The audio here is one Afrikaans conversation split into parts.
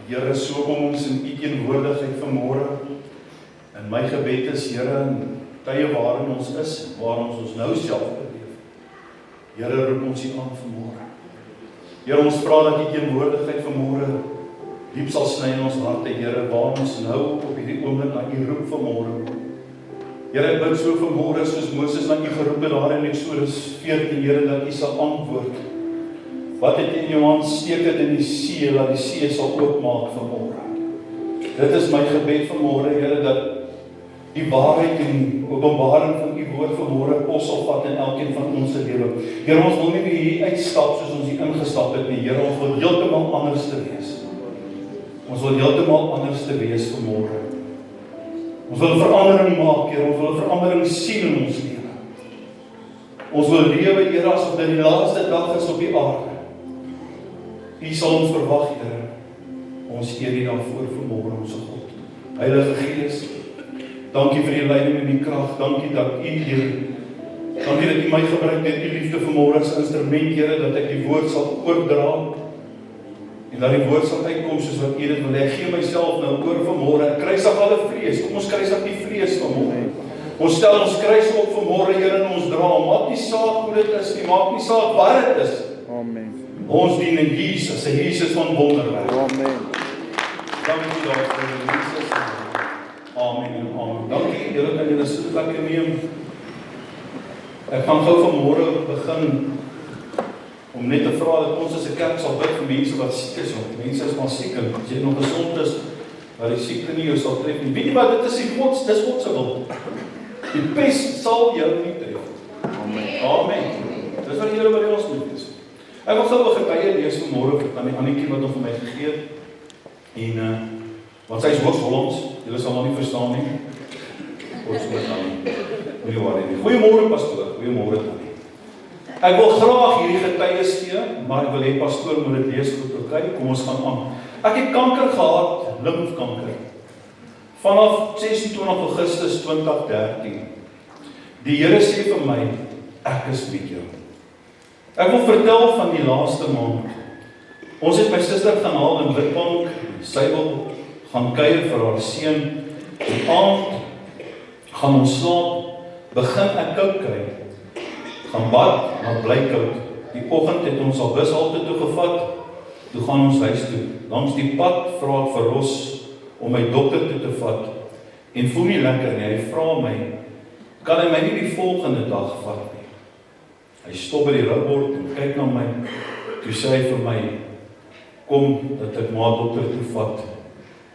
Here, so kom ons in U teenwoordigheid vanmôre. En my gebed is, Here, in tye waarin ons is, waarin ons nou self beleef. Here, roep ons U aan vanmôre. Here, ons vra dat U teenwoordigheid vanmôre diep sal sny in ons harte, Here, waar ons nou op hierdie oomblik na U roep vanmôre. Here, ek bid so vanmôre soos Moses na U geroep het daar in Eksodus 14, Here, dat U sal antwoord. Wat het in jou hand, steek dit in die see, laat die see sal oopmaak vanmôre. Dit is my gebed vanmôre, Here, dat die waarheid en openbaring van U woord vanmôre pos sal vat in elkeen van ons se lewe. Here, ons wil nie weer hier uitstap soos ons hier ingestap het nie. Here, ons wil heeltemal anders te wees. Ons wil heeltemal anders te wees vanmôre. Ons wil verandering maak, Here. Ons wil verandering sien in ons lewe. Ons wil lewe, Here, asof dit die laaste dag is op die aarde. U sal ons verwag, Here. Ons eer U daarvoor vanmôre, ons God. Heilige Gees, dankie vir die leiding en die krag. Dankie dat U, Here, dankie dat U my gebruik met U liefde vanmôre as instrument, Here, dat ek die woord sal oordra en dat die woord sal uitkom soos wat U dit wil. Ek gee myself nou oor vanmôre. Ek kruisig alle vrees. Kom ons kruisig die vrees vanmôre. Ons stel ons kruis op vanmôre, Here, en ons dra. Maak nie saak hoe dit is nie, maak nie saak waar dit is. Amen. Ons dien in Jesus, 'n Jesus van wonderwerk. Amen. Dankie daarvoor, Jesus. Amen en amen. Dankie, julle kan julle sitplekke neem. Ek gaan gou vanmôre begin om net te vra dat ons as 'n kerk sal bid vir mense wat siek is, want mense is maar siek en as jy nog gesond is, dat die siekte nie jou sal tref nie. Weet jy wat, dit is dis God se wil. Die pes sal jou nie tref. Amen. Amen. Dis wat die Here wil hê ons moet wees. Ek wil gou 'n getuie lees vanmôre aan die Annetjie wat hom vir my gegee het. En want sy is Hollands, julle sal maar nie verstaan nie. Ons moet dan nie worry nie. Goeiemôre pastoor, goeiemôre tannie. Ek wil graag hierdie getuies gee, maar ek wil hê pastoor moet dit lees goed, okay? Kom ons gaan aan. Ek het kanker gehad, limfkanker. Vanaf 26 Augustus 2013. Die Here sê vir my, ek is met jou. Ek wil vertel van die laaste maand. Ons het my suster gaan haal in Witbank. Sy wil gaan kuier vir haar seun. Die aand gaan ons slaap, begin ek koud kry. Gaan bad, maar bly koud. Die oggend het ons al bushalte toe gevat. Toe gaan ons huis toe. Langs die pad vra ek vir Ros om my dokter toe te vat. En voel nie lekker nie. Hy vra my, kan hy my nie die volgende dag vat nie? Hy stop by die roubord en kyk na my. Toe sê hy vir my, kom dat ek maar dokter toe vat.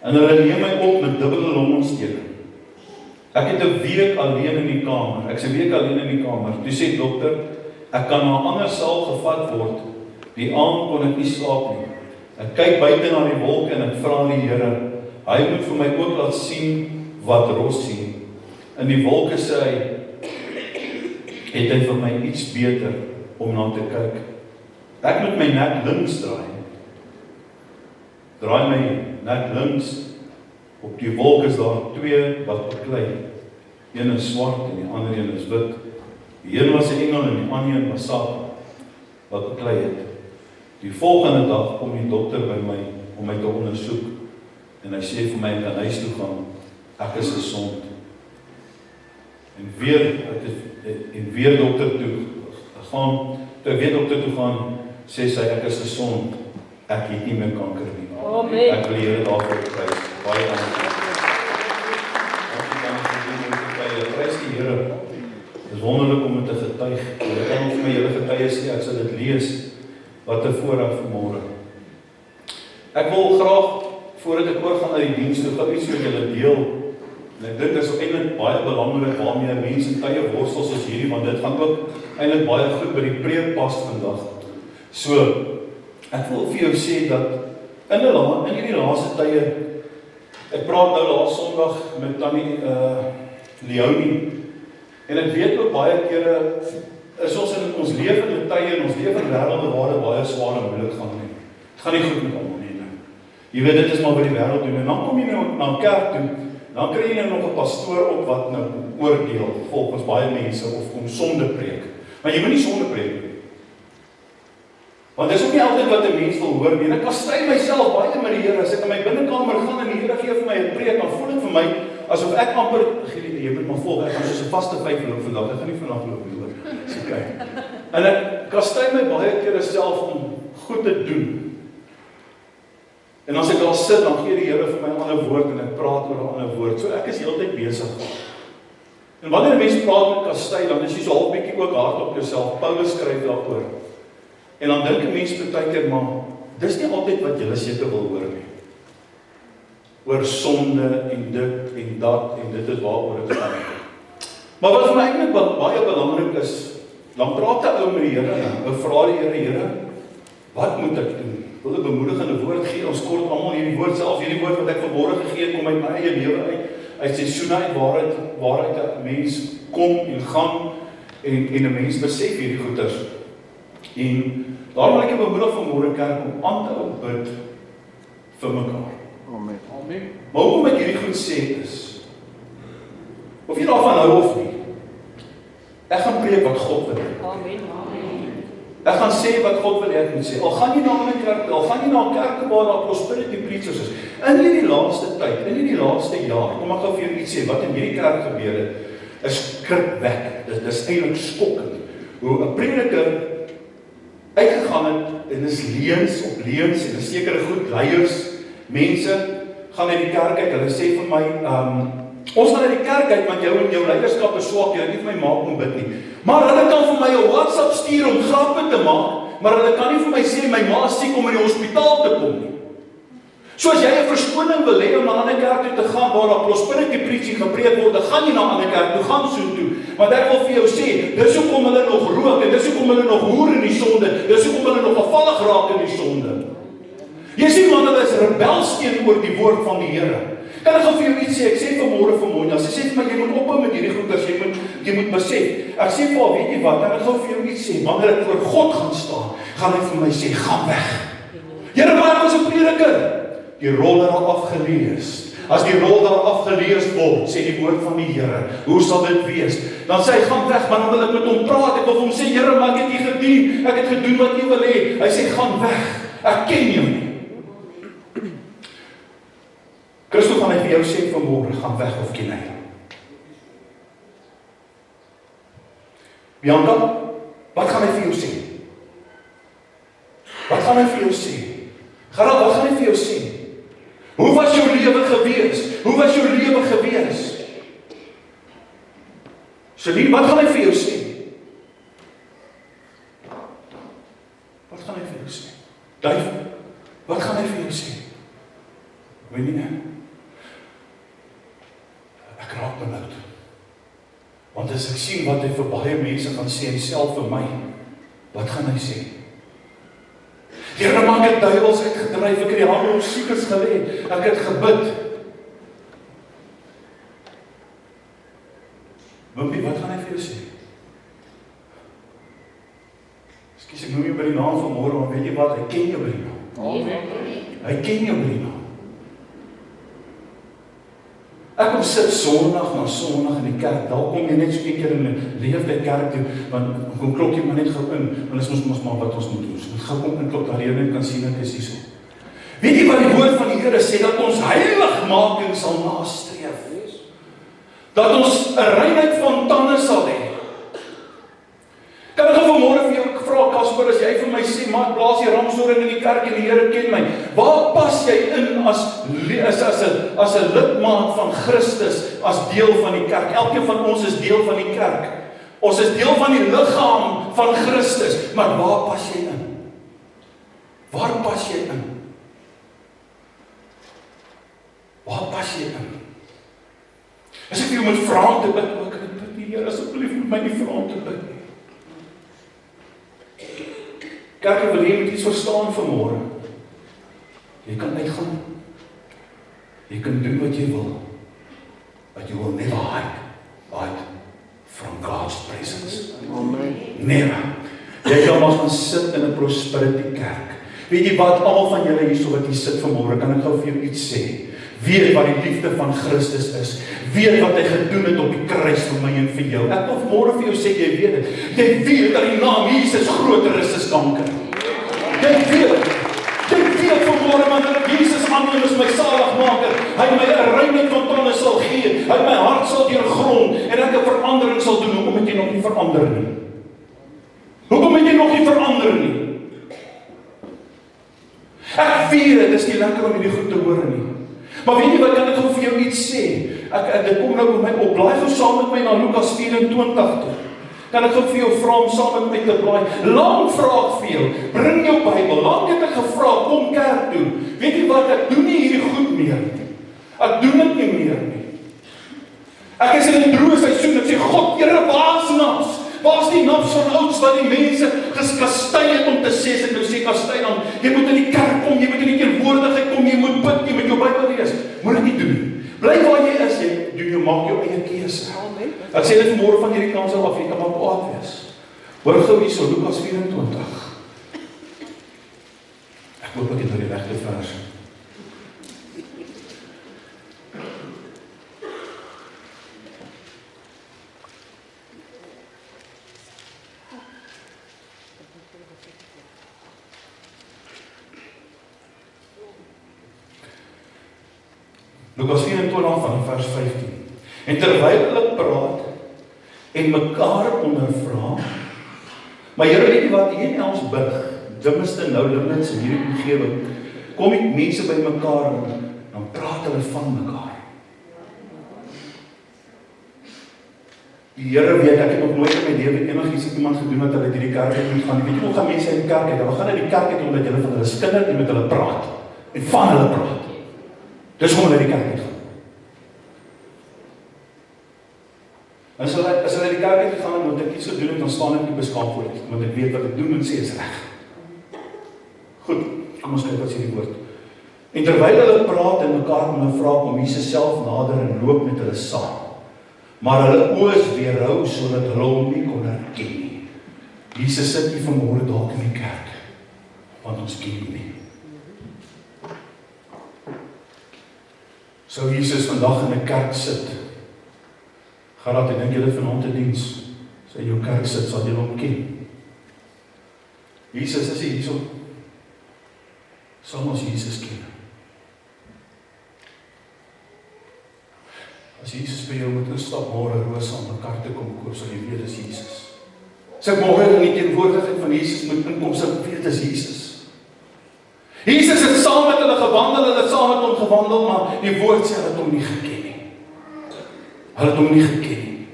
En hulle neem my op met dubbele longontsteking. Ek het 'n week alleen in die kamer. Ek's 'n week alleen in die kamer. Toe sê dokter, ek kan na 'n ander saal gevat word. Die aand kon ek nie slaap nie. Ek kyk buite na die wolke en ek vra die Here, hy moet vir my ook laat sien wat Ros sien. In die wolke sê hy, het hy vir my iets beter om na te kyk. Ek moet my nek links draai. Draai my nek links. Op die wolk is daar twee wat beklei. Een is swart en die ander een is wit. Die een was 'n engel en die ander een was Satan wat beklei het. Die volgende dag kom die dokter by my om my te ondersoek. En hy sê vir my, ek kan huis toe gaan. Ek is gesond. En weer dokter toe gaan. Toe weer dokter toe gaan, sê sy, ek is gesond. Ek het nie meer kanker nie. Amen. Ek wil die Here daarvoor prys. Baie dankie. Prys die Here. Dit is wonderlik om dit te getuig. Ek kan vir my hele getuies sê, ek sal dit lees. Wat 'n voorreg vanmôre. Ek wil graag, voordat ek oorgaan na die diens, gou iets met julle deel. En ek dink dit is eintlik baie belangrik waarmee mense tye worstel soos hierdie, want dit gaan ook eintlik baie goed by die preek pas vandag. So, ek wil vir jou sê dat in hierdie laaste tye, ek praat nou laas Sondag met tannie Leonie, en ek weet ook baie kere is ons in ons lewende tye en ons lewende wêrelde waar dit baie swaar en moeilik gaan nie. Dit gaan nie goed met almal nie. Jy weet, dit is maar wat die wêreld doen, en dan kom jy nou na kerk toe, dan kry jy nou nog 'n pastoor op wat nou oordeel volgens baie mense of kom sonde preek. Maar jy moet nie sonde preek nie. Want dis ook nie altyd wat 'n mens wil hoor nie. Ek kastei myself baie met die Here. As ek in my binnekamer gaan en die Here gee vir my 'n preek, dan voel dit vir my asof ek amper, jy moet maar volg, ek gaan soos 'n vaste 5 loop vandag. Ek gaan nie vandag loop nie hoor. Dis okay. En ek kastei my baie kere self om goed te doen. En as ek daar sit, dan gee die Here vir my 'n ander woord en ek praat oor 'n ander woord. So ek is heeltyd besig. En wanneer 'n mens praat met kastei, dan is jy so half bietjie ook hard op jouself. Paulus skryf daaroor. En dan dink 'n mens baie keer, maar dis nie altyd wat jy seker wil hoor nie. Oor sonde en dit en dat en dit is waaroor dit gaan. Maar wat vir my eintlik baie belangrik is, dan praat 'n ou met die Here en vra die Here, wat moet ek doen? Wil 'n bemoedigende woord gee? Ons kort almal hierdie woord, selfs hierdie woord wat ek vanmôre gegee het, kom uit my eie lewe uit seisoene uit waaruit 'n mens kom en gaan en 'n mens besef hierdie goeters. En daarom wil ek bemoedig vanmôre kerk om aan te hou bid vir mekaar. Amen. Amen. Maar hoekom ek hierdie goed sê is, of jy daarvan hou of nie, ek gaan preek wat God wil hê. Amen. Ek gaan sê wat God wil hê ek moet sê. Al gaan jy na 'n kerk, al gaan jy na 'n kerk waar daar prosperity preachers is. In hierdie laaste tyd, in hierdie laaste jaar, kom ek gou vir jou iets sê, wat in hierdie kerk gebeur het, is skrikwekkend. Dit is eintlik skokkend. Hoe 'n prediker uitgegaan het, en dis leuns op leuns, en is sekere goed, leiers, mense, gaan uit die kerk uit, hulle sê vir my, ons gaan uit die kerk uit, want jou leierskap is swak, jy het nie vir my maak om bid nie. Maar hulle kan vir my 'n WhatsApp stuur om grappe te maak, maar hulle kan nie vir my sê, my ma is siek om in die hospitaal te kom nie. So as jy 'n verskoning wil hê om na 'n ander kerk toe te gaan, waar daar prosperity preaching gepreek word, dan gaan jy na 'n ander kerk toe, gaan so toe. Want ek wil vir jou sê, dis hoekom hulle nog rook, en dis hoekom hulle nog hoer in die sonde, dis hoekom hulle nog gevallig raak in die sonde. Jy sien, want hulle is rebels teenoor die woord van die Here. Kan ek gou vir jou iets sê? Ek sê vanmôre vir Monia, sy sê vir my, jy moet ophou met hierdie goeders, jy moet besef. Ek sê vir haar, weet jy wat, ek gaan vir jou iets sê, wanneer ek voor God gaan staan, gaan hy vir my sê, gaan weg. Here, maar ek was 'n prediker. Die rol het al afgelees. As die rol daar afgelees word, sê die woord van die Here, hoe sal dit wees? Dan sê hy, gaan weg, maar dan wil ek met hom praat, ek wil vir hom sê, Here, maar ek het nie gedien, ek het gedoen wat jy wil hê. Hy sê, gaan weg, ek ken jou nie. Christus gaan hy vir jou sê vanmôre, gaan weg of ken hy. Bianca, wat gaan hy vir jou sê? Wat gaan hy vir jou sê? Gerard, wat gaan hy vir jou sê? Hoe was jou lewe gewees? Hoe was jou lewe gewees? Celine, wat gaan hy vir jou sê? Wat gaan hy vir jou sê? Duif, wat gaan hy vir jou sê? Weet nie, ek raak benoud. Want as ek sien wat hy vir baie mense gaan sê, en self vir my, wat gaan hy sê? Here, maar ek het duiwels uitgedryf, ek het die hande op siekes gelê, ek het gebid. Wimpie, wat gaan hy vir jou sê? Ekskuus, ek noem jou by die naam vanmôre, maar weet jy wat, hy ken jou by die naam. Amen. Hy ken jou by die naam. Ek kom sit Sondag na Sondag in die kerk, daar kom jy net so 'n keer in 'n leeftyd kerk toe, want kom klok jy maar net gou in, want ons moet maar wat ons moet doen. Ons gaan kom in klok daar en kan sien ek is hierso. Weet jy wat die woord van die Here sê, dat ons heiligmaking sal nastreef. Dat ons 'n reinheid van tande sal hê. Kan ek vanmôre vir jou vra, Kasper, as jy vir my sê, maar ek blaas die ramshoring in die kerk en die Here ken my, waar pas jy in as 'n lidmaat van Christus, as deel van die kerk? Elkeen van ons is deel van die kerk. Ons is deel van die liggaam van Christus, maar waar pas jy in? Waar pas jy in? Waar pas jy in? As ek vir jou moet vra om te bid, ook kan ek bid nie, Here, asseblief moet my nie vra om te bid nie. Kerk, wil jy moet iets verstaan vanmôre. Jy kan uitgaan. Jy kan doen wat jy wil. But you will never hide from God's presence. Amen. Never. Jy kan maar gaan sit in 'n prosperity kerk. Weet jy wat, almal van julle hierso wat hier sit vanmôre, kan ek gou vir jou iets sê. Weet wat die liefde van Christus is. Weet wat hy gedoen het op die kruis vir my en vir jou. Ek wil môre vir jou sê, jy weet dit. Jy weet dat die naam Jesus groter is as kanker. Jy weet vanmôre, wanneer Jesus aanneem as my saligmaker, hy my 'n reinheid van tande sal gee, hy my hart sal deurgrond, en ek 'n verandering sal doen. Hoekom het jy nog nie verander nie? Hoekom het jy nog nie verander nie? Ek vier dit, is nie lekker om hierdie goed te hoor nie. Maar weet jy wat, kan ek gou vir jou iets sê? Dit kom nou by my op. Blaai gou saam met my na Lukas 24 toe. Kan ek gou vir jou vra om saam met my te blaai? Lang vra ek vir jou, bring jou Bybel. Lang het ek gevra, kom kerk toe. Weet jy wat, ek doen nie hierdie goed meer nie. Ek doen dit nie meer nie. Ek is in 'n droë seisoen, ek sê, God, Here, waar's naps? Waar's die naps van ouds wat die mense geskastei het om te sê, as ek nou sê kastei dan, jy moet in die kerk kom, jy moet in die teenwoordigheid kom, jy moet bid, jy moet jou Bybel lees. Moet dit nie doen nie. Bly waar jy is, jy maak jou eie keuse. Ek sê dit vanmôre van hierdie kans af, jy kan maar kwaad wees. Hoor gou hierso, Lukas 24. Ek hoop ek het nou die regte vers. Lukas 24 van vers 15. En terwyl hulle praat en mekaar ondervra, maar Here, weet jy wat, hier in ons bid, dimmeste nou limits in hierdie omgewing, kom die mense by mekaar en dan praat hulle van mekaar. Die Here weet, ek het nog nooit in my lewe enigiets met iemand gedoen wat hulle hierdie kerk het moet gaan. Weet jy hoe gaan mense in die kerk het? Hulle gaan in die kerk het omdat hulle van hulle skinder en met hulle praat. En van hulle praat. Dis hoe hulle die kerk het gaan. As hulle die kerk het gegaan en moet ek iets gedoen het, dan staan ek nie beskaam voor dit, want ek weet wat ek doen en sê is reg. Goed, kom ons kyk wat sê die woord. En terwyl hulle praat en mekaar ondervra, kom Jesus self nader en loop met hulle saam. Maar hulle oë is weerhou sodat hulle hom nie kon herken nie. Jesus sit nie vanmôre dalk in die kerk, want ons ken hom nie. Sou Jesus vandag in 'n kerk sit, geraad, ek dink julle vanaand te diens, as hy in jou kerk sit, sal julle hom ken. Jesus is hierso, sal ons Jesus ken. As Jesus by jou moet instap, môre roos aan mekaar te kom koop, sal jy weet, is Jesus. As ek môre in die teenwoordigheid van Jesus moet inkom, sal ek weet, is Jesus. Jesus het saam met hulle gewandel, hulle het saam met hom gewandel, maar die woord sê, hulle het hom nie geken nie. Hulle het hom nie geken nie.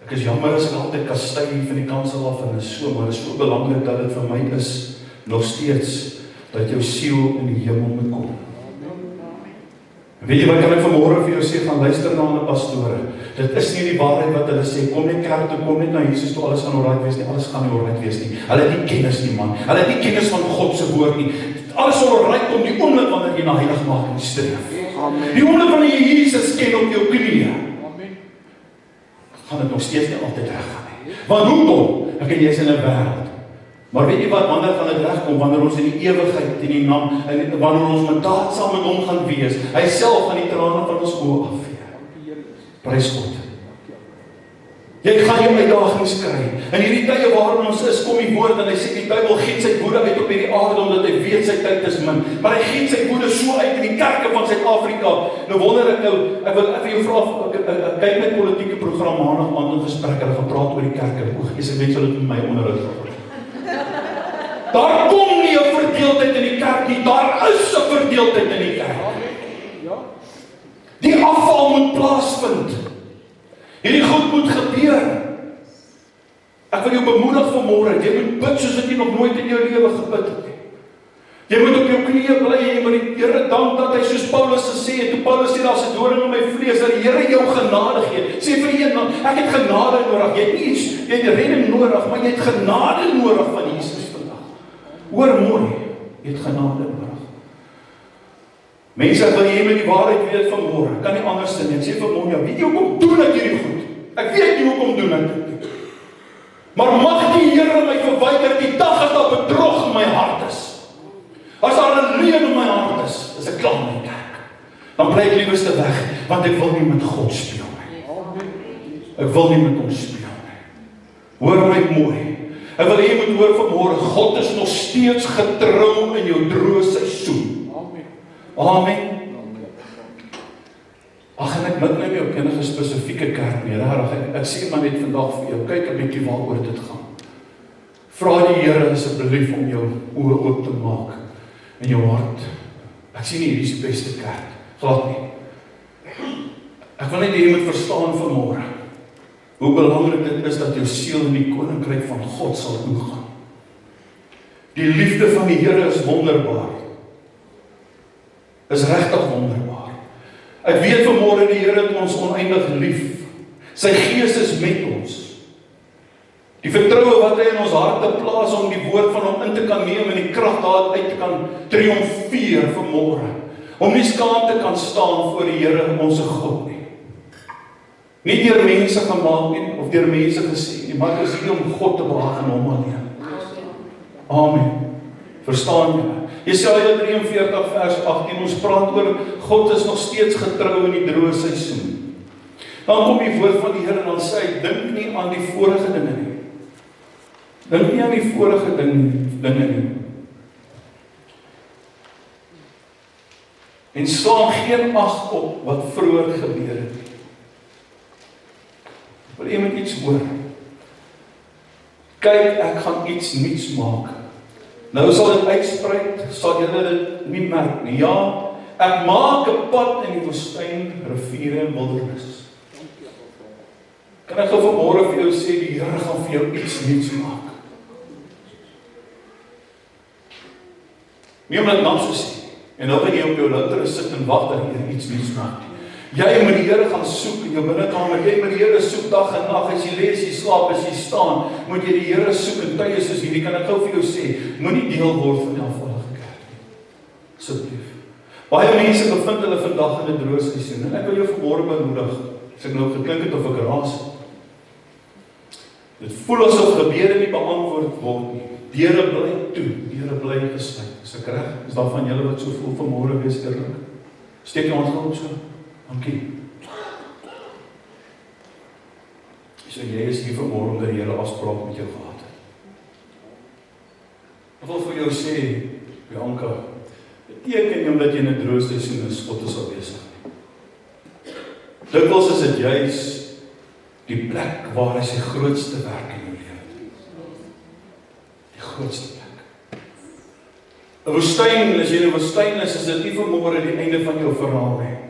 Ek is jammer as ek altyd kastei van die kansel af en is so, maar dit is so belangrik dat dit vir my is, nog steeds, dat jou siel in die hemel moet kom. Weet jy wat kan ek vanmôre vir jou sê, gaan luister na 'n pastoor. Dit is nie die waarheid wat hulle sê, kom net kerk toe, kom net na Jesus toe, alles gaan alright wees nie, alles gaan nie alright wees nie. Hulle het nie kennis nie, man. Hulle het nie kennis van God se woord nie. Alles sal alright kom die oomblik wanneer jy na heiligmaking streef. Amen. Die oomblik wanneer jy Jesus ken op jou knieë. Amen. Gaan dit nog steeds nie altyd reg gaan nie. Want hoekom? Ek en jy is in 'n wêreld. Maar weet jy wat, wanneer gaan dit regkom? Wanneer ons in die ewigheid in die naam, en wanneer ons met daad saam met hom gaan wees. Hy self gaan die trane van ons oë afvee. Prys God. Jy gaan jou uitdagings kry. In hierdie tye waarin ons is, kom die woord en hy sê die Bybel giet sy woede uit op hierdie aarde omdat hy weet sy tyd is min. Maar hy giet sy woede so uit in die kerke van Suid-Afrika. Nou wonder ek nou, ek wil vir jou vra, kyk met politieke program maandag aand in gesprek, hulle gaan praat oor die kerke. Is ek weet hulle met my onderhoud gehad. Daar kom nie 'n verdeeldheid in die kerk nie, daar is 'n verdeeldheid in die kerk. Die afval moet plaasvind. Hierdie goed moet gebeur. Ek wil jou bemoedig vanmôre, jy moet bid soos wat jy nog nooit in jou lewe gebid het nie. Jy moet op jou knieë bly en jy moet die Here dank dat hy soos Paulus gesê het, toe Paulus sê daar's 'n doring in my vlees, dat die Here jou genade gee. Sê vir een, ek het genade nodig. Jy het nie iets, jy het redding nodig, maar jy het genade nodig van Jesus vandag. Hoor mooi, jy het genade nodig. Mense wil jy met die waarheid weet vanmôre, kan nie anders doen. Ek sê vanmôre, ja, weet jy hoekom doen ek hierdie goed? Ek weet nie hoekom doen ek dit nie. Maar mag die Here my verwyder die dag as daar bedrog in my hart is. As daar 'n leuen in my hart is ek klaar met die kerk. Dan bly ek liewerste weg, want ek wil nie met God speel nie. Ek wil nie met hom speel nie. Hoor my mooi. Ek wil hê jy moet hoor vanmôre, God is nog steeds getrou in jou droë seisoen. Amen. Ag, en ek bid nou nie op enige spesifieke kerk nie, regtig. Ek sê maar net vandag vir jou, kyk 'n bietjie waaroor dit gaan. Vra die Here asseblief om jou oë oop te maak in jou hart. Ek sien nie hierdie is die beste kerk, glad nie. Ek wil net hê jy moet verstaan vanmôre hoe belangrik dit is dat jou siel in die koninkryk van God sal ingaan. Die liefde van die Here is wonderbaar. Is regtig wonderbaar. Ek weet vanmôre die Here het ons oneindig lief. Sy Gees is met ons. Die vertroue wat hy in ons harte plaas om die woord van hom in te kan neem en die krag daaruit te kan triomfeer vanmôre. Om nie skaam te kan staan voor die Here ons God nie. Nie deur mense gemaak nie of deur mense gesê nie, maar dis hier om God te behaag en hom alleen. Amen. Verstaan jy? Jesaja 43 vers 18, ons praat oor God is nog steeds getrou in die droë seisoen. Dan kom die woord van die Here en dan sê hy, dink nie aan die vorige dinge nie. Dink nie aan die vorige dinge nie. En slaan geen ag op wat vroeër gebeur het. Wil iemand iets hoor? Kyk, ek gaan iets nuuts maak. Nou sal dit uitsprei, sal julle dit nie merk nie. Ja, ek maak 'n pad in die woestyn, riviere en wildernis. Kan ek gou vanmôre vir jou sê, die Here gaan vir jou iets nuuts maak. Nie omdat nou so sê, en nou gaan jy op jou louter sit en wag dat hier iets nuuts maak. Jy moet die Here gaan soek in jou binnekamer. Jy moet die Here soek dag en nag. As jy lees, jy slaap, as jy staan, moet jy die Here soek in tye soos hierdie. Kan ek gou vir jou sê, moenie deel word van die afvallige kerk nie. Asseblief. Baie mense bevind hulle vandag in 'n droë seisoen en ek wil jou vanmôre bemoedig. As ek nou geklink het of ek raas. Dit voel asof gebede nie beantwoord word nie. Deure bly toe, deure bly gesluit. Is ek reg? Is daar van julle wat so voel vanmôre wees eerlik? Steek jou hand op so. Dankie. So jy is hier vanmôre omdat die Here afspraak met jou gehad het. Ek wil vir jou sê, Bianca, beteken nie omdat jy in 'n droë seisoen is, God is afwesig. Dikwels is dit juis die plek waar hy sy grootste werk in jou lewe doen. Die grootste plek. 'n Woestyn, as jy in 'n woestyn is dit nie vanmôre die einde van jou verhaal nie.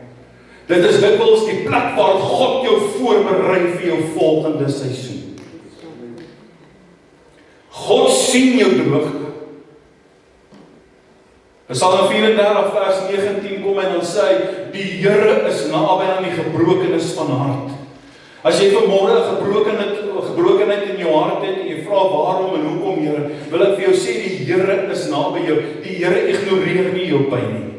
Dit is dikwels die plek waar God jou voorberei vir jou volgende seisoen. God sien jou droogte. Psalm 34 vers 19 kom en dan sê hy, die Here is naby aan die gebrokenes van hart. As jy vanmôre 'n gebrokenheid in jou hart het en jy vra waarom en hoekom, Here, wil ek vir jou sê die Here is naby jou. Die Here ignoreer nie jou pyn nie.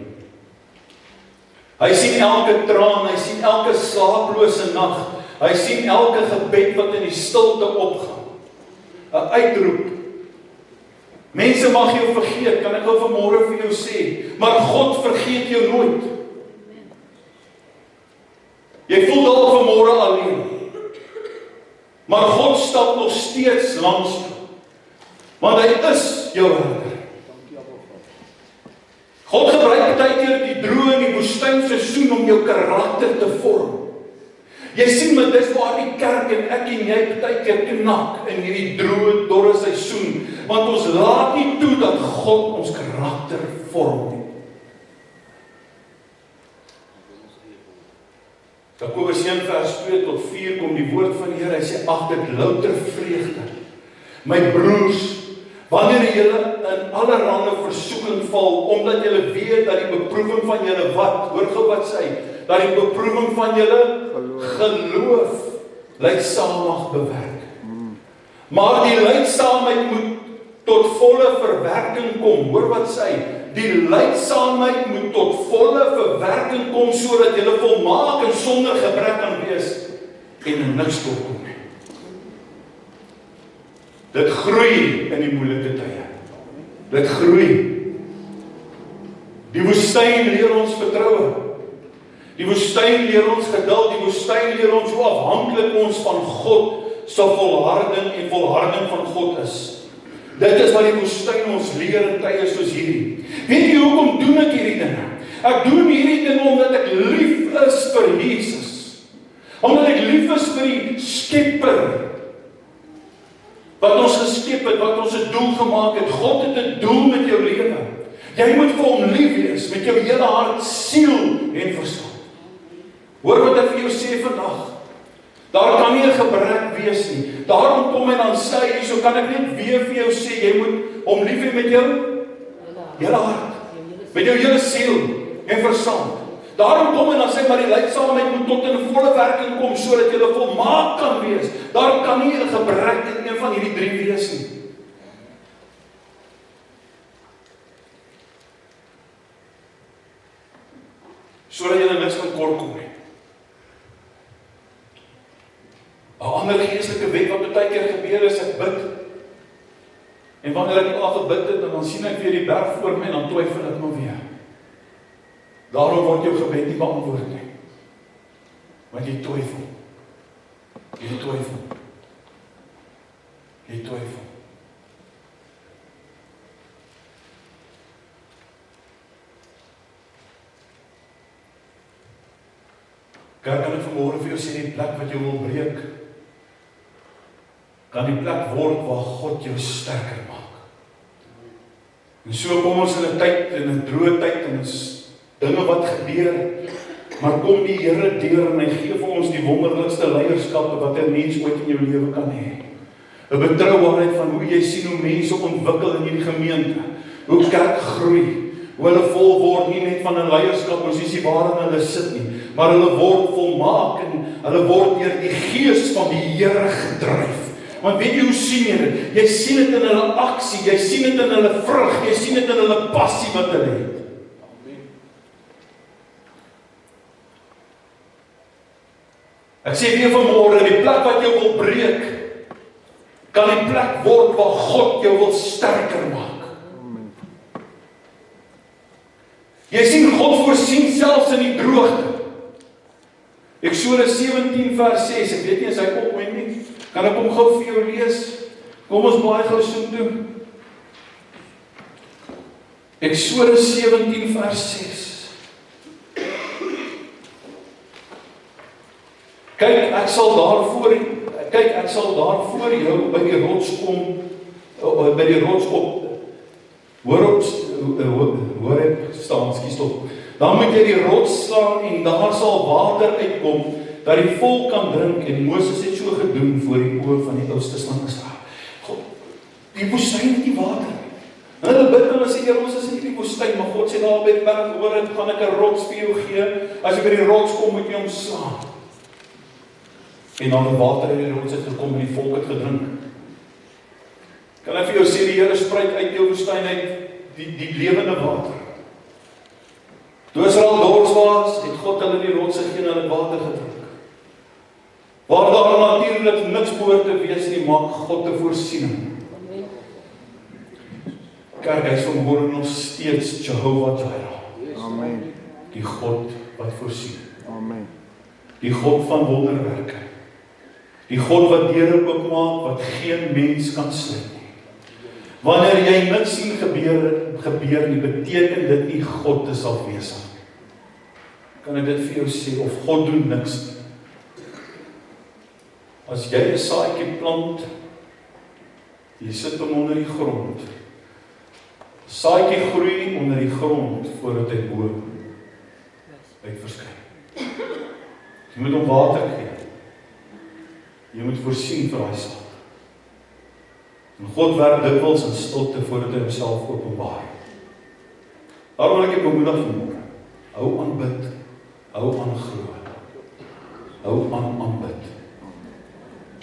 Hy sien elke traan, hy sien elke slaaplose nag, hy sien elke gebed wat in die stilte opgaan. 'n Uitroep. Mense mag jou vergeet, kan ek nou vanmôre vir jou sê, maar God vergeet jou nooit. Jy voel dalk vanmôre alleen, maar God stap nog steeds langs jou, want hy is jou herder. God gebruik baie keer die droë en die woestyn seisoen om jou karakter te vorm. Jy sien maar dis waar die kerk en ek en jy baie keer knak in hierdie droë, dorre seisoen, want ons laat nie toe dat God ons karakter vorm nie. Jakobus 1 vers 2 tot 4 kom die woord van die Here, hy sê, ag dit louter vreugde, my broers, wanneer julle in allerhande versoeking val, omdat julle weet dat die beproewing van julle wat, hoor gou wat sê, dat die beproewing van julle geloof lydsaamig bewerk. Maar die lydsaamheid moet tot volle verwerking kom. Hoor wat sê, die lydsaamheid moet tot volle verwerking kom, sodat julle volmaak en sonder gebrek kan wees en in niks voorkom. Dit groei in die moeilike tye. Dit groei. Die woestyn leer ons vertroue. Die woestyn leer ons geduld, die woestyn leer ons hoe afhanklik ons van God se volharding en volharding van God is. Dit is wat die woestyn ons leer in tye soos hierdie. Weet jy hoekom doen ek hierdie dinge? Ek doen hierdie dinge omdat ek lief is vir Jesus. Omdat ek lief is vir die Skepper wat ons geskep het, wat ons 'n doel gemaak het. God het 'n doel met jou lewe. Jy moet vir hom lief wees met jou hele hart, siel en verstand. Hoor wat ek vir jou sê vandag. Daar kan nie 'n gebrek wees nie. Daarom kom en dan sê hy, so kan ek net weer vir jou sê, jy moet hom lief hê met jou hele hart, met jou hele siel en verstand. Daarom kom en dan sê maar die lydsaamheid moet tot in volle werking kom sodat jy volmaak kan wees. Daar kan nie 'n gebrek in een van hierdie drie wees nie. Sodat jy niks kan kort kom nie. 'n ander geestelike wet wat baie keer gebeur is, ek bid. En wanneer ek al gebid het, dan sien ek weer die berg voor my en dan twyfel ek maar weer. Daarom word jou gebed nie beantwoord nie. Want jy twyfel. Jy twyfel. Jy twyfel. Kan ek vanmôre vir jou sê, die plek wat jy wil breek, kan die plek word waar God jou sterker maak. En so kom ons in 'n tyd, in 'n droë tyd, en is dinge wat gebeur, maar kom die Here deur en hy gee vir ons die wonderlikste leierskap wat 'n mens ooit in jou lewe kan hê. 'n Betroubaarheid van hoe jy sien hoe mense ontwikkel in hierdie gemeente, hoe kerk groei, hoe hulle vol word nie net van 'n leierskapposisie waarin hulle sit nie, maar hulle word volmaak en hulle word deur die Gees van die Here gedryf. Want weet jy hoe sien jy dit? Jy sien dit in hulle aksie, jy sien dit in hulle vrug, jy sien dit in hulle passie wat hulle het. Ek sê weer vanmôre, die plek wat jou wil breek, kan die plek word waar God jou wil sterker maak. Jy sien God voorsien selfs in die droogte. Eksodus 17 vers 6, ek weet nie as hy opneem nie, kan ek hom gou vir jou lees? Kom ons blaai gou so toe. Eksodus 17 vers 6. Kyk, ek sal daar voor jou by die rots kom, by die rots op, hoor ek staan, stop. Dan moet jy die rots slaan en daar sal water uitkom, dat die volk kan drink, en Moses het so gedoen voor die oë van die oudstes van Israel. God, die woestyn het nie water nie. En hulle bid en hulle sê, Here, ons is in die woestyn, maar God sê daar by die berg, hoor dit, gaan ek 'n rots vir jou gee, as jy by die rots kom, moet jy hom slaan. En dan die water in die rots het gekom en die volk het gedrink. Kan ek vir jou sê, die Here spruit uit jou woestyn uit die lewende water. Toe Israel dors was, het God hulle die rots gegee en hulle water gedrink. Waar daar natuurlik niks behoort te wees nie, maak God 'n voorsiening. Kerk, hy is vanmôre nog steeds Jehovah Jireh. Amen. Die God wat voorsien. Amen. Die God van wonderwerke. Die God wat deure oopmaak wat geen mens kan sluit nie. Wanneer jy niks sien gebeur nie, beteken dit nie God is afwesig. Kan ek dit vir jou sê, of God doen niks nie. As jy 'n saadjie plant, jy sit hom onder die grond. Saadjie groei onder die grond voordat hy bo uit verskyn. Jy moet hom water gee. Jy moet voorsien vir daai saad. En God werk dikwels in stilte voordat hy homself openbaar. Daarom wil ek jou bemoedig vanmôre. Hou aan bid. Hou aan glo. Hou aan aanbid.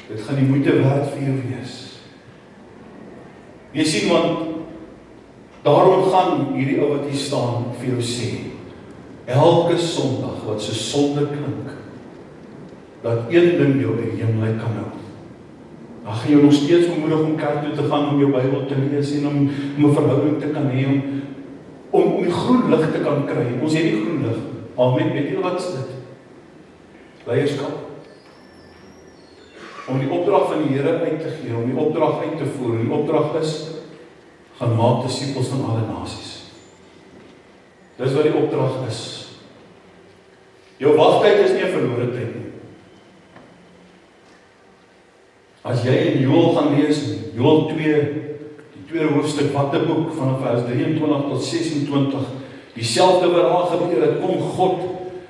Dit gaan die moeite werd vir jou wees. Jy sien, want daarom gaan hierdie ou wat hier staan vir jou sê, elke Sondag wat so sonde klink, dat een ding jou by hemelheid kan hou. Dan gaan jou nog steeds bemoedig om kerk toe te gaan, om jou Bybel te lees en om 'n verhouding te kan hê, om die groen lig te kan kry. Ons het die groen lig. Amen, weet julle wat is dit? Leierskap. Om die opdrag van die Here uit te gee, om die opdrag uit te voer. En die opdrag is, gaan maak disippels van alle nasies. Dis wat die opdrag is. Jou wagtyd is nie 'n verlore tyd nie. As jy in Joël gaan lees, Joël 2, die tweede hoofstuk, wat 'n boek, vanaf vers 23 tot 26, dieselfde wat daar gebeur het, kom God,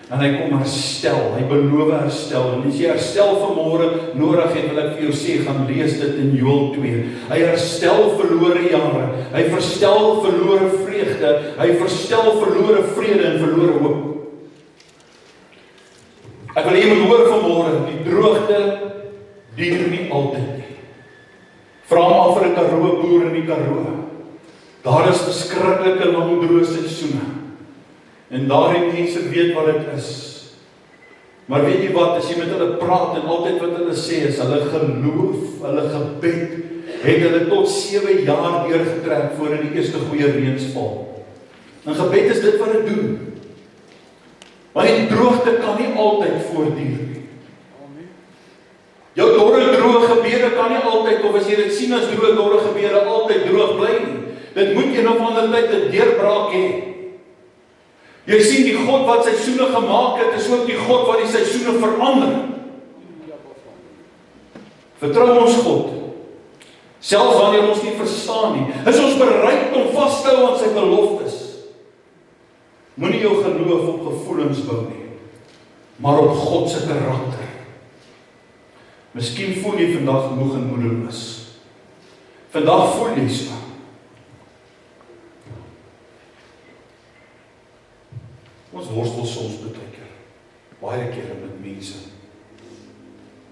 en hy kom herstel, hy beloof herstel, en as jy herstel vanmôre nodig het, wil ek vir jou sê, gaan lees dit in Joël 2, hy herstel verlore jare, hy verstel verlore vreugde, hy verstel verlore vrede en verlore hoop. Ek wil hê jy moet hoor vanmôre, die droogte duur nie altyd nie. Vra maar vir 'n Karoo boer in die Karoo. Daar is verskriklike lang droë seisoene. En daardie mense weet wat dit is. Maar weet jy wat, as jy met hulle praat en altyd wat hulle sê is, hulle geloof, hulle gebed, het hulle tot 7 jaar deurgetrek voordat die eerste goeie reëns val. En gebed is dit wat dit doen. Maar die droogte kan nie altyd voortduur nie. Jou dorre droë gebeure kan nie altyd, of as jy dit sien as droë dorre gebeure, altyd droog bly nie. Dit moet een of ander tyd 'n deurbraak hê. Jy sien die God wat seisoene gemaak het, is ook die God wat die seisoene verander. Vertrou ons God. Selfs wanneer ons nie verstaan nie, is ons bereid om vas te hou aan sy beloftes. Moenie jou geloof op gevoelens bou nie, maar op God se karakter. Miskien voel jy vandag moeg en moedeloos. Vandag voel jy so. Ons worstel soms baie kere met mense.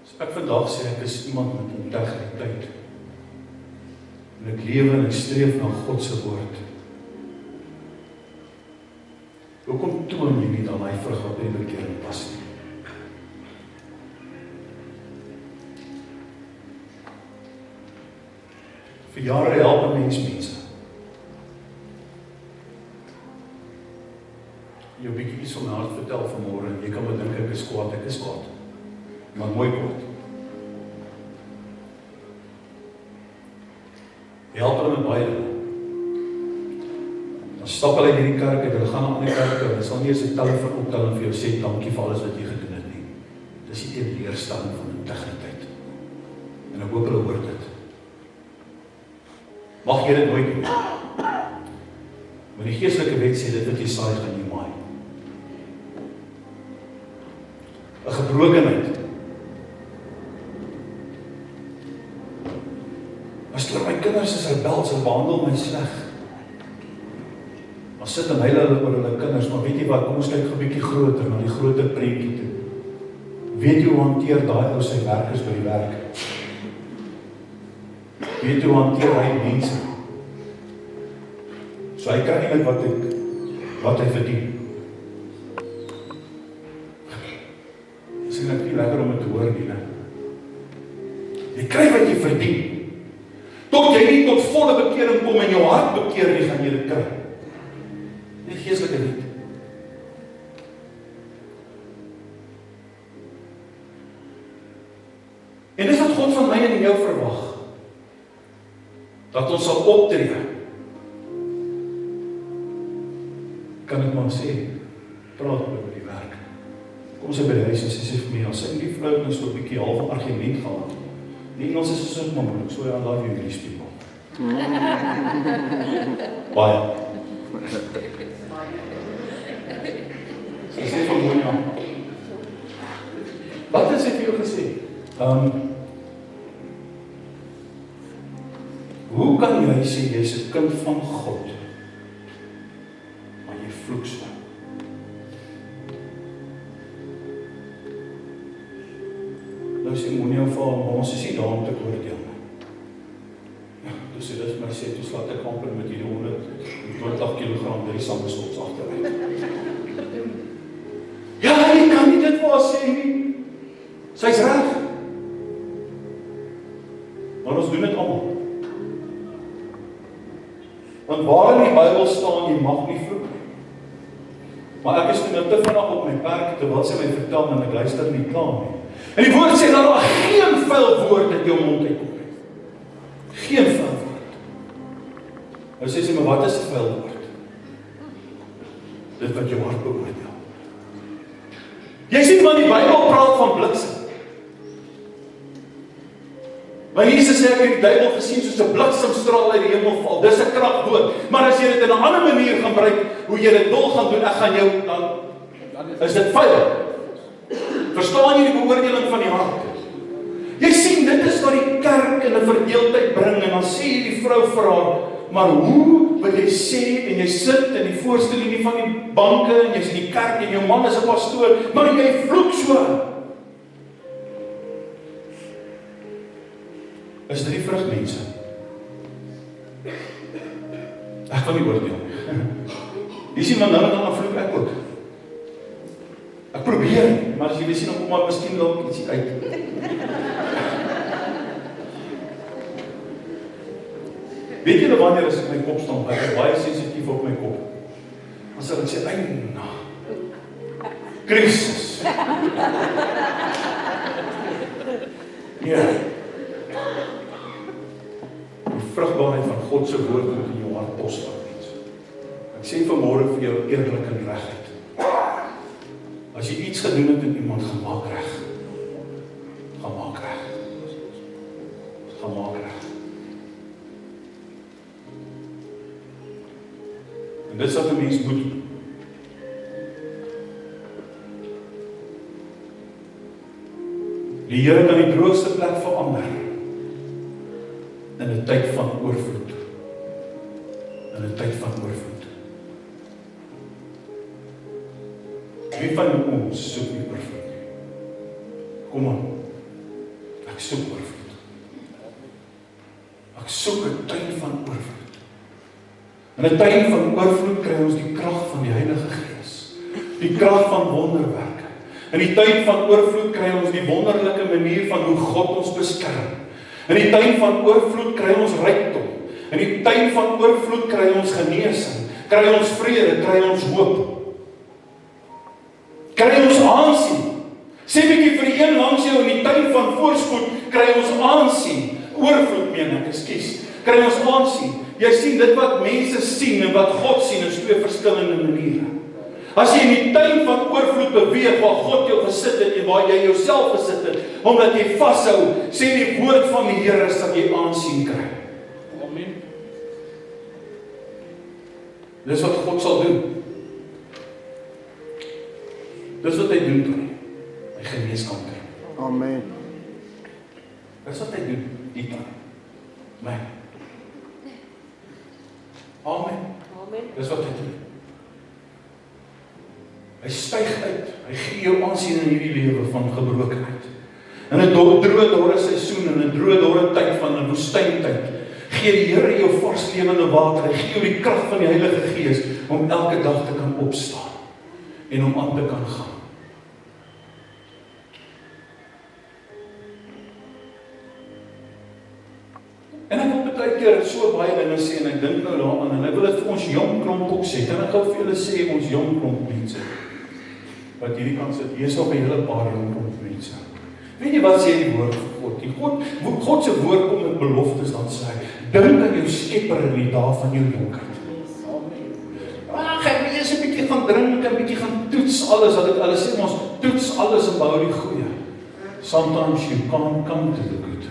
So ek vandag sê ek is iemand met integriteit. En ek lewe en ek streef na God se woord. Hoekom toon jy nie dan my vrug wat by die bekering pas nie? Vir jare help mense. Jy bietjie iets van my hart vertel vanmôre en jy kan maar dink ek is kwaad. Maar mooi kwaad. Help hulle met baie dinge. Dan stap hulle in die kerk en hulle gaan na 'n ander kerk en hulle sal nie eens 'n telefoon optel en vir jou sê dankie vir alles wat jy gedoen het nie. Dis die leerstelling van integriteit. En ek hoop hulle hoor dit. Mag jy dit nooit doen. Maar die geestelike wet sê dit wat jy saai gaan jy maai. 'n gebrokenheid. As my kinders is rebels en behandel my sleg. Maar sit en huil hulle oor hulle kinders, maar weet jy wat, kom ons kyk 'n bietjie groter na die groter prentjie toe. Weet jy hoe hanteer daai ou sy werkers by die werk? Weet jy hoe hanteer hy mense? So hy kry net wat hy verdien. Dis nie lekker om te hoor nie, né? Jy kry wat jy verdien. Tot jy nie tot volle bekering kom en jou hart bekeer nie, gaan jy dit kry. Die geestelike wet. En dis wat God van my en jou verwag. Dat ons sal optree. Kan ek maar sê, praat oor die werk. Kom sy by die huis en sê vir my, as sy die vrou nou so 'n bietjie half argument gehad. Die Engels is so moeilik, so I love you these people. Baie. Sy sê vir my, wat het sy vir jou gesê? Hoe kan jy sê jy is 'n kind van God, maar jy vloek so? Nou sê moenie jou val, maar ons is nie daar om te oordeel nie. Dus sy dit vir my sê, toe slaat ek amper met hierdie 120 kg drie samestops agteruit. Ja, jy kan nie dit vir haar sê nie. Sy's reg. Maar ons doen dit almal. Want waar in die Bybel staan, jy mag nie vloek nie. Maar ek is toe nou te vinnig op my perk, terwyl sy my vertel en ek luister nie klaar nie. En die woord sê dat daar geen vuil woord uit jou mond uitkom nie. Geen vuil woord. Nou sê sy, maar wat is 'n vuil woord? Dit wat jou hart beoordeel. Jy sien maar die Bybel praat van bliksem. Maar Jesus sê, ek het die duiwel gesien soos 'n bliksemstraal uit die hemel val. Dis 'n kragwoord. Maar as jy dit in 'n ander manier gaan gebruik, hoe jy dit wil gaan doen, ek gaan jou dan is dit vuil. Verstaan jy die beoordeling van die hart? Jy sien, dit is wat die kerk in 'n verdeeldheid bring, en dan sê die vrou vir haar, maar hoe wil jy sê, en jy sit in die voorste linie van die banke, en jy's in die kerk, en jou man is 'n pastoor, maar jy vloek so. Is dit die vrug, mense? Ek kan nie oordeel. Jy sien, maar nou en dan vloek ek ook. Ek probeer, maar as jy sien, dan kom maar miskien dalk ietsie uit. Weet julle wanneer as ek my kop stamp, ek is baie sensitief op my kop. As ek sê, eina, krisis. Ja. Die vrugbaarheid van God se woord moet in jou hart posvat, mense. Ek sê vanmôre vir jou eerlik en regheid. As jy iets gedoen het en iemand gaan maak reg. Gaan maak reg. Gaan maak reg. En dit is wat 'n mens moet doen. Die Here kan die droogste plek verander in 'n tyd van oorvloed. In 'n tyd van oorvloed. Wie van ons soek nie oorvloed nie? Kom aan. Ek soek oorvloed. Ek soek 'n tuin van oorvloed. In 'n tuin van oorvloed kry ons die krag van die Heilige Gees. Die krag van wonderwerke. In die tuin van oorvloed kry ons die wonderlike manier van hoe God ons beskerm. In die tuin van oorvloed kry ons rykdom. In die tuin van oorvloed kry ons genesing. Kry ons vrede, kry ons hoop. Kry ons aansien. Sê bietjie vir die een langs jou in die tuin van voorspoed, kry ons aansien. Oorvloed meen ek, ekskuus. Kry ons aansien. Jy sien, dit wat mense sien en wat God sien is twee verskillende maniere. As jy in die tuin van oorvloed beweeg waar God jou gesit het en waar jy jouself gesit het, omdat jy vashou, sê die woord van die Here dat jy aansien kry. Amen. Dis wat God sal doen. Dis wat hy doen toe. Hy genees kanker. Amen. Dis wat hy doen, die tuin. My. Amen. Amen. Dis wat hy doen. Hy styg uit. Hy gee jou aansien in hierdie lewe van gebrokenheid. In 'n droë dorre seisoen en 'n droë dorre tyd van 'n woestyntyd, gee die Here jou vars lewende water. Hy gee jou die krag van die Heilige Gees om elke dag te kan opstaan en om aan te kan gaan. En ek wil baie keer so baie dinge sê en ek dink nou daaraan en ek wil dit vir ons jong klomp ook sê. En ek gou vir julle sê ons jong klomp mense wat hierdie kan sit. Hier is nog 'n hele paar jong klomp mense. Weet jy wat sê die woord van God? God se woord kom met beloftes, dan sê hy, dink aan jou Skepper in die dae van jou jonkheid. Ag, ek wil eers 'n bietjie gaan drink, 'n bietjie gaan toets alles wat dit alles sê, ons toets alles en behou die goeie. Sometimes you can't come to the good.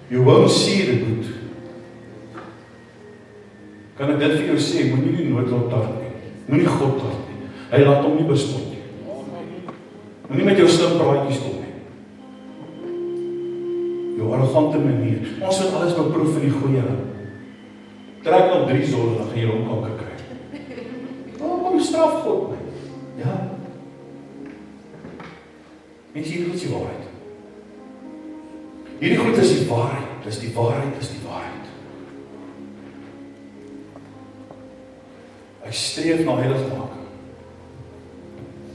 You won't see the good. Kan ek dit vir jou sê, moenie die noodlot tart nie. Moenie God tart nie. Hy laat hom nie bespot nie. Moenie met jou slim praatjies kom nie. Jou arrogante manier. Ons moet alles beproef in die goeie. Trek op 3 zolle, dan gaan jy longkanker kry. Kom straf God my. Ja. Mens hier goed is die waarheid. Hierdie goed is die waarheid. Dis die waarheid, dis die waarheid. Ek streef na heiligmaking.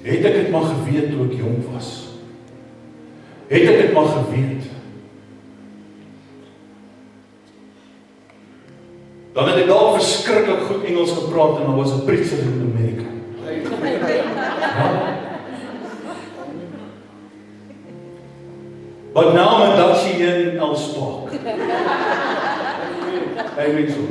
Het ek dit maar geweet toe ek jong was? Het ek dit maar geweet? Dan het ek al verskriklik goed Engels gepraat en dan was 'n preacher in Amerika. But now I'm a Dutchie in Elspark. Amen so.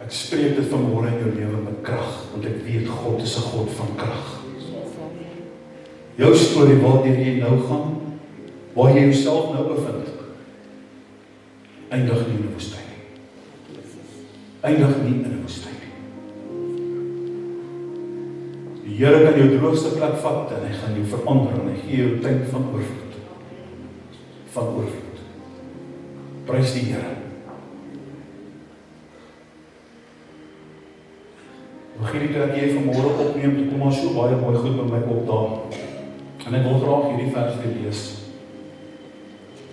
Ek spreek dit vanmôre in jou lewe met krag, want ek weet God is 'n God van krag. Jou storie waardeur jy nou gaan, waar jy jouself nou bevind, eindig nie in 'n woestyn nie. Eindig nie in 'n woestyn nie. Die Here kan jou droogste plek vat en hy gaan jou verander en hy gee jou tyd van oorvloed. Van oorvloed. Prys die Here. Begin toe ek jy vanmôre opneem, toe kom maar so baie mooi goed by my op daar. En ek wil graag hierdie vers weer lees.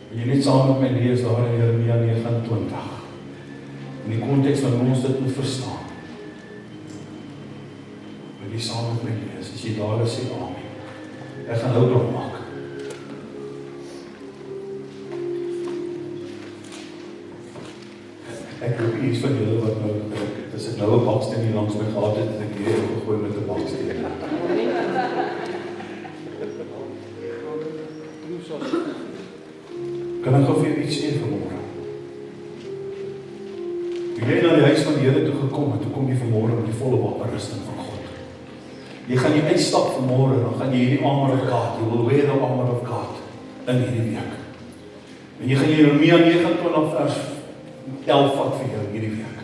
Wil jy net saam met my lees daar in Jeremia 29. In die konteks van ons dit moet verstaan. Wil jy saam met my lees? As jy daar is, sê amen. Ek gaan nou nog maak. Ek hoop iets van julle wat nou as ek nou 'n baksteen hier langs my gehad het, en ek hier gegooi met 'n baksteen. Kan ek gou vir jou iets sê vanmôre? Toe jy na die huis van die Here toe gekom het, toe kom jy vanmôre met die volle wapenrusting van God. Jy gaan jy uitstap vanmôre, dan gaan jy hierdie armor of God, you will wear the armor of God in hierdie week. En jy gaan Jeremia 29 vers 11 vat vir jou hierdie week.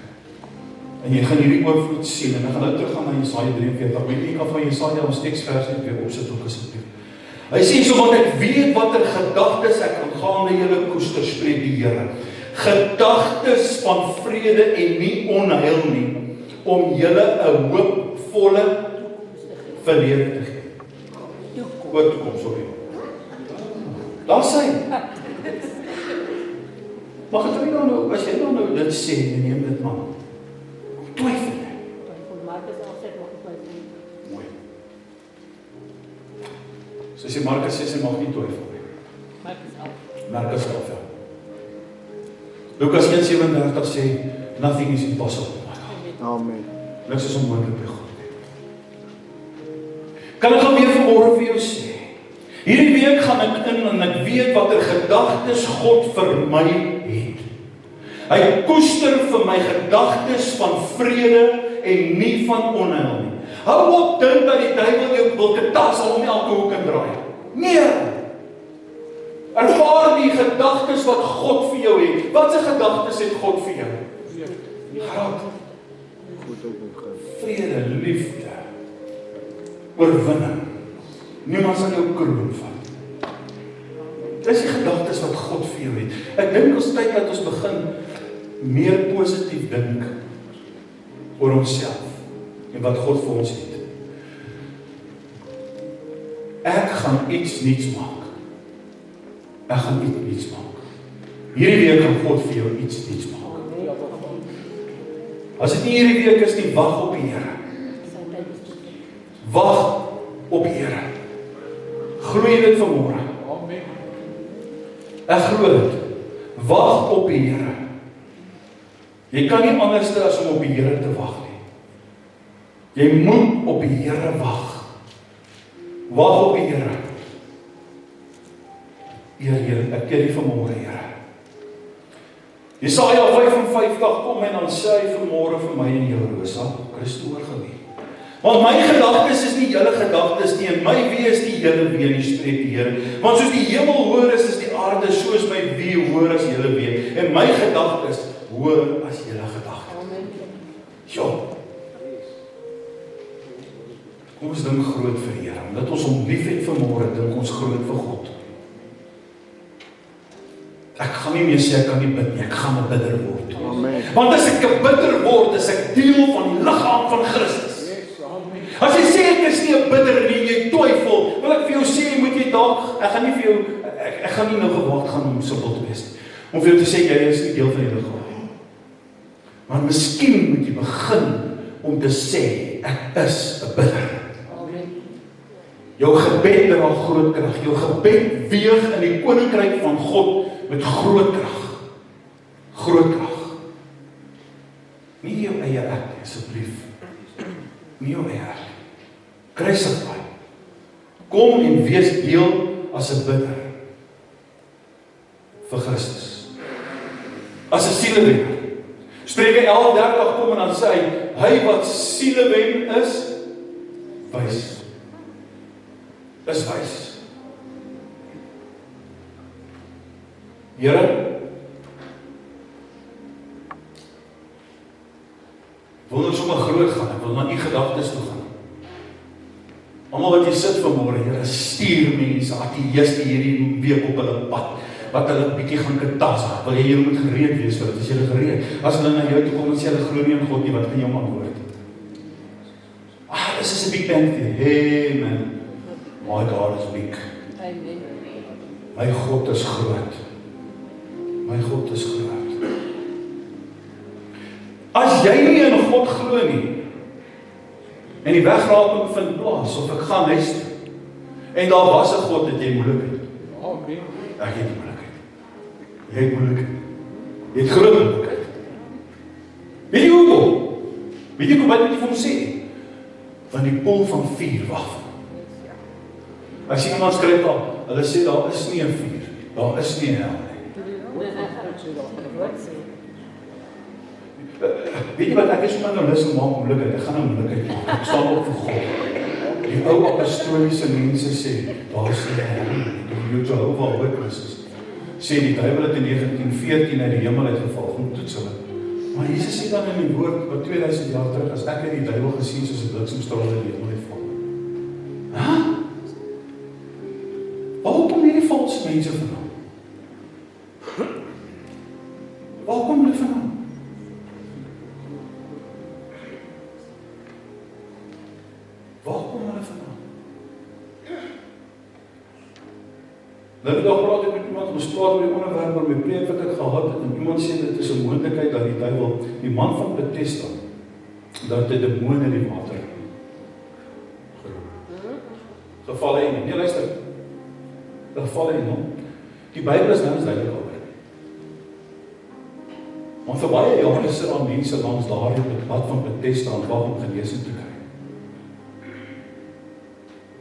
En jy gaan hierdie oorvloed sien, en dan gaan nou teruggaan na Jesaja 43, weet jy kan van Jesaja ons teksvers net weer opsit ook asseblief. Hy sê, so want ek weet watter gedagtes ek aangaande julle koester, spreek die Here. Gedagtes van vrede en nie onheil nie, om julle 'n hoopvolle verlede te gee. Toekoms, sorry. Daar sê. Maar as jy nou dit sê, en neem dit man. Twyfel. Mooi. So sê Markus 6, hy mag nie twyfel nie. Markus 11. Lukas 1:37 sê, nothing is impossible. Amen. Niks is onmoontlik by God nie. Kan ek al weer vanmôre vir jou sê, hierdie week gaan ek in en ek weet watter gedagtes God vir my het. Hy koester vir my gedagtes van vrede en nie van onheil nie. Hou op dink dat die duiwel jou wil getas om elke hoek en draai. Nee. Ervaar die gedagtes wat God vir jou het. Wat se gedagtes het God vir jou? Graag. Vrede, liefde, oorwinning. Niemand sal jou kroon vat. Dis die gedagtes wat God vir jou het. Ek dink ons tyd dat ons begin meer positief dink oor onsself en wat God vir ons het. Ek gaan iets nuuts maak. Ek gaan iets nuuts maak. Hierdie week gaan God vir jou iets nuuts maak. As dit nie hierdie week is nie, wag op die Here. Wag op die Here. Glo jy dit vanmôre? Amen. Ek glo dit. Wag op die Here. Jy kan nie anders as om op die Here te wag nie. Jy moet op die Here wag. Wag op die Here. Here, ek keer die vanmôre, Here. Jesaja 55 kom en dan sê hy vanmôre vir my en jou, Rosa, Christo oorgewie. Want my gedagtes is nie julle gedagtes nie, en my wee is nie julle wee nie, spreek die Here. Want soos die hemel hoër is die aarde, so is my wee hoër as julle wee. En my gedagtes hoër as julle gedagtes. Jo. Kom ons dink groot vir die Here, omdat ons hom liefhet vanmôre, dink ons groot vir God. Ek gaan nie meer sê ek kan nie bid nie, ek gaan 'n bidder word. Amen. Want as ek 'n bidder word, is ek deel van die liggaam van Christus. As jy sê ek is nie 'n bidder nie, jy twyfel, wil ek vir jou sê, moet jy dalk, ek gaan nie vir jou, ek gaan nie nou gewaagd gaan om simpel te wees nie, om vir jou te sê, jy is nie deel van die liggaam nie. Maar miskien moet jy begin om te sê, ek is 'n bidder. Jou gebed dra groot krag, jou gebed weeg in die koninkryk van God met groot krag. Groot krag. Nie jou eie ek, asseblief. Nie jou eie ek. Kruisig daai. Kom en wees deel as 'n bidder vir Christus. As 'n sielewenner. Spreuke 11:30 kom en dan sê hy wat siele wen is wys. Is wys. Here, wil ons sommer groot gaan, ek wil na u gedagtes toe gaan. Almal wat hier sit vanmôre, Here, stuur mense, ateïste hierdie week op hulle pad, wat hulle bietjie gaan getas. Wil jy hier moet gereed wees vir dit, as jy gereed. As hulle na jou toe kom en sê hulle glo nie in God nie, wat kan jy hom antwoord? This is a big bang theory. Hey man, my God is big. Amen. My God is groot. My God is groot. As jy nie in God glo nie, en die wegraping vind plaas, of ek gaan huis toe, en daar was 'n God, dat jy moeilikheid. Amen. Ek het moeilikheid. Jy het moeilikheid. Jy het groot moeilikheid. Weet jy hoekom? Weet jy wat jy vir hom sê? Van die poel van vuur wag. As jy iemand skryf daar, hulle sê daar is nie 'n vuur, daar is nie 'n hel nie. Weet jy wat, ek is sommer nou lus om maak moeilikheid, ek gaan nou moeilikheid maak, ek staan op vir God. Die ou apostoliese mense sê, daar is nie 'n hel nie, die Jehovah Witnesses, sê die duiwel het in 1914 uit die hemel uitgeval, goed toets hulle. Maar Jesus sê dan in die woord, wat 2000 jaar terug, as ek het die duiwel gesien soos 'n bliksemstraal in die hemel uitval. Waar kom hierdie valse mense vandaan? Waar kom hulle vandaan? Waar kom hulle vandaan? Nou het ek al praat met iemand, ons praat oor die onderwerp waar my preek wat ek gehad het, en iemand sê dit is 'n moontlikheid dat die duiwel, die man van Bethesda, dat die demoon in die water gevalle in. Nee, luister. Gevalle in hom. Die Bybel is nou duidelik oor. Want vir baie jare sit daar mense langs daardie pad van Bethesda en wag om genesing te kry.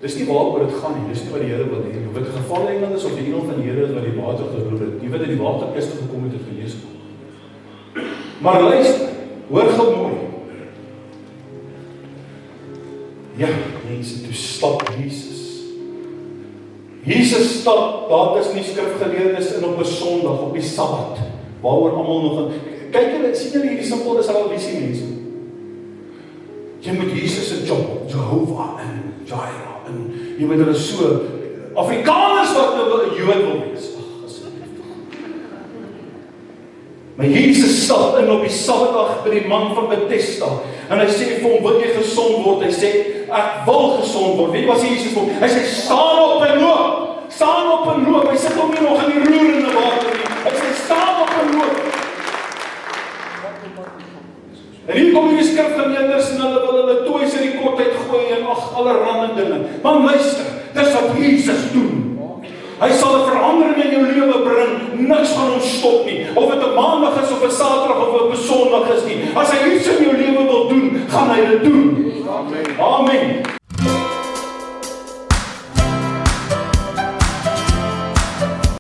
Dis nie waaroor dit gaan nie, dis nie wat die Here wil hê nie. Of dit 'n gevalle engel is of die engel van die Here is wat die water geroep het. Die wat in die waterkiste gekom het genees word. Maar luister, hoor gou mooi. Ja, mense, toe stap Jesus. Jesus stap, daar is nie skrifgeleerdes in op 'n Sondag, op die Sabbat, waaroor almal nog, kyk julle, sien julle hierdie simpel is al visie mense. Jy moet Jesus se job, Jehovah en Jireh, en jy moet hulle so, Afrikaners wat nou 'n Jood wil wees. Maar Jesus stap in op die Sabbatdag by die man van Bethesda, en hy sê vir hom, wil jy gesond word? Hy sê, ek wil gesond word. Weet jy wat sê Jesus vir hom? Hy sê, staan op en loop. Staan op en loop. Hy sit hom nie nog in die roerende water nie. Hy sê, staan op en loop. En hier kom die skrifgeleerders en hulle wil hulle toys in die kot uitgooi en allerhande dinge. Maar luister, dis wat Jesus doen. Hy sal 'n verandering in jou lewe bring, niks gaan ons stop nie. Of dit 'n Maandag is of 'n Saterdag of 'n Sondag is nie. As hy iets in jou lewe wil doen, gaan hy dit doen. Amen.